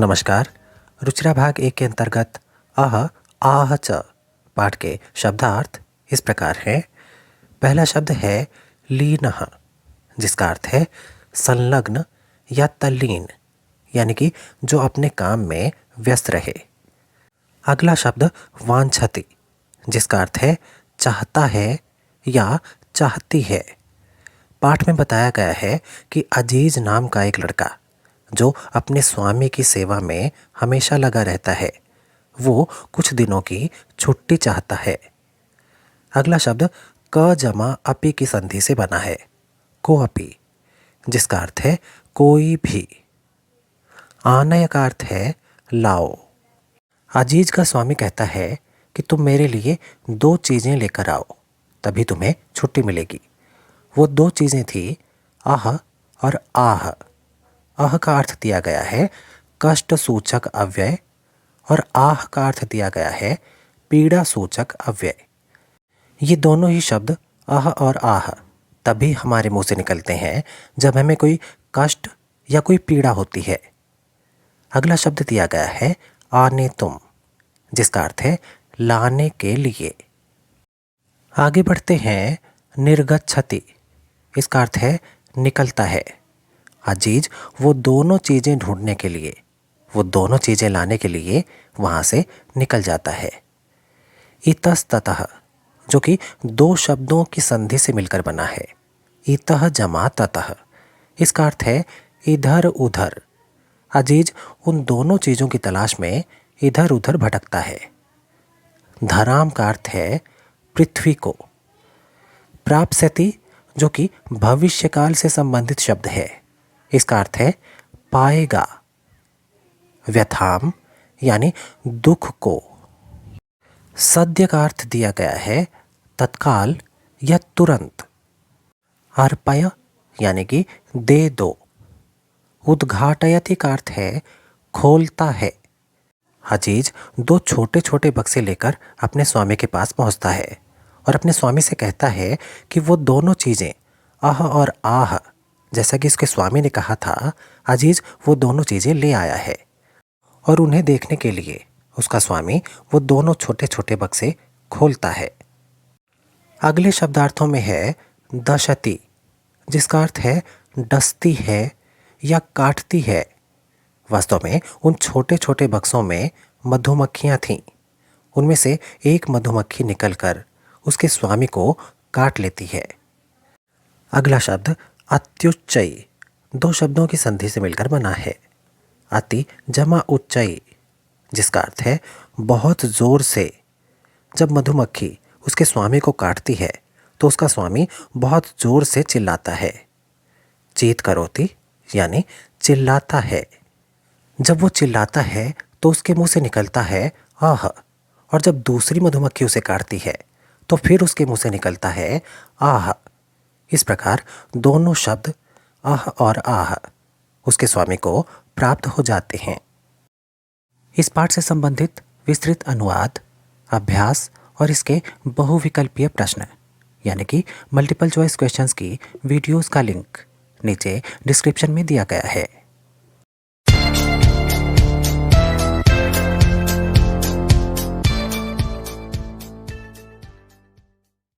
नमस्कार। रुचिरा भाग 1 के अंतर्गत अह आह च पाठ के शब्दार्थ इस प्रकार हैं। पहला शब्द है लीनः, जिसका अर्थ है संलग्न या तल्लीन, यानी कि जो अपने काम में व्यस्त रहे। अगला शब्द वांछति, जिसका अर्थ है चाहता है या चाहती है। पाठ में बताया गया है कि अजीज नाम का एक लड़का जो अपने स्वामी की सेवा में हमेशा लगा रहता है, वो कुछ दिनों की छुट्टी चाहता है। अगला शब्द क जमा अपि की संधि से बना है, को अपि, जिसका अर्थ है कोई भी। आनय का अर्थ है लाओ। अजीज का स्वामी कहता है कि तुम मेरे लिए 2 चीज़ें लेकर आओ, तभी तुम्हें छुट्टी मिलेगी। वो 2 चीज़ें थी आह और आह। अह का अर्थ दिया गया है कष्ट सूचक अव्यय और आह का अर्थ दिया गया है पीड़ा सूचक अव्यय। ये दोनों ही शब्द अह और आह तभी हमारे मुंह से निकलते हैं जब हमें कोई कष्ट या कोई पीड़ा होती है। अगला शब्द दिया गया है आने तुम, जिसका अर्थ है लाने के लिए। आगे बढ़ते हैं निर्गच्छति, इसका अर्थ है निकलता है। अजीज वो दोनों चीज़ें ढूंढने के लिए, वो दोनों चीज़ें लाने के लिए वहाँ से निकल जाता है। इतस्ततः, जो कि 2 शब्दों की संधि से मिलकर बना है, इतः जमा ततः, इसका अर्थ है इधर उधर। अजीज उन दोनों चीज़ों की तलाश में इधर उधर भटकता है। धराम का अर्थ है पृथ्वी को। प्राप्स्यति, जो कि भविष्यकाल से संबंधित शब्द है, इसका अर्थ है पाएगा। व्यथाम यानी दुख को। सद्य का अर्थ दिया गया है तत्काल या तुरंत। अर्पय यानी कि दे दो। उद्घाटयति का अर्थ है खोलता है। अजीज 2 छोटे छोटे बक्से लेकर अपने स्वामी के पास पहुंचता है और अपने स्वामी से कहता है कि वो दोनों चीज़ें आह और आह, जैसा कि उसके स्वामी ने कहा था, अजीज वो दोनों चीज़ें ले आया है। और उन्हें देखने के लिए उसका स्वामी वो दोनों छोटे छोटे बक्से खोलता है। अगले शब्दार्थों में है दशति, जिसका अर्थ है डसती है या काटती है। वास्तव में उन छोटे छोटे बक्सों में मधुमक्खियाँ थीं। उनमें से एक मधुमक्खी निकलकर उसके स्वामी को काट लेती है। अगला शब्द अत्युच्चयी 2 शब्दों की संधि से मिलकर बना है, अति जमा उच्चयी, जिसका अर्थ है बहुत जोर से। जब मधुमक्खी उसके स्वामी को काटती है तो उसका स्वामी बहुत जोर से चिल्लाता है। चीत करोति यानी चिल्लाता है। जब वो चिल्लाता है तो उसके मुंह से निकलता है आह, और जब दूसरी मधुमक्खी उसे काटती है तो फिर उसके मुंह से निकलता है आह। इस प्रकार दोनों शब्द आह और आह उसके स्वामी को प्राप्त हो जाते हैं। इस पाठ से संबंधित विस्तृत अनुवाद, अभ्यास और इसके बहुविकल्पीय प्रश्न यानी कि मल्टीपल चॉइस क्वेश्चंस की वीडियोस का लिंक नीचे डिस्क्रिप्शन में दिया गया है।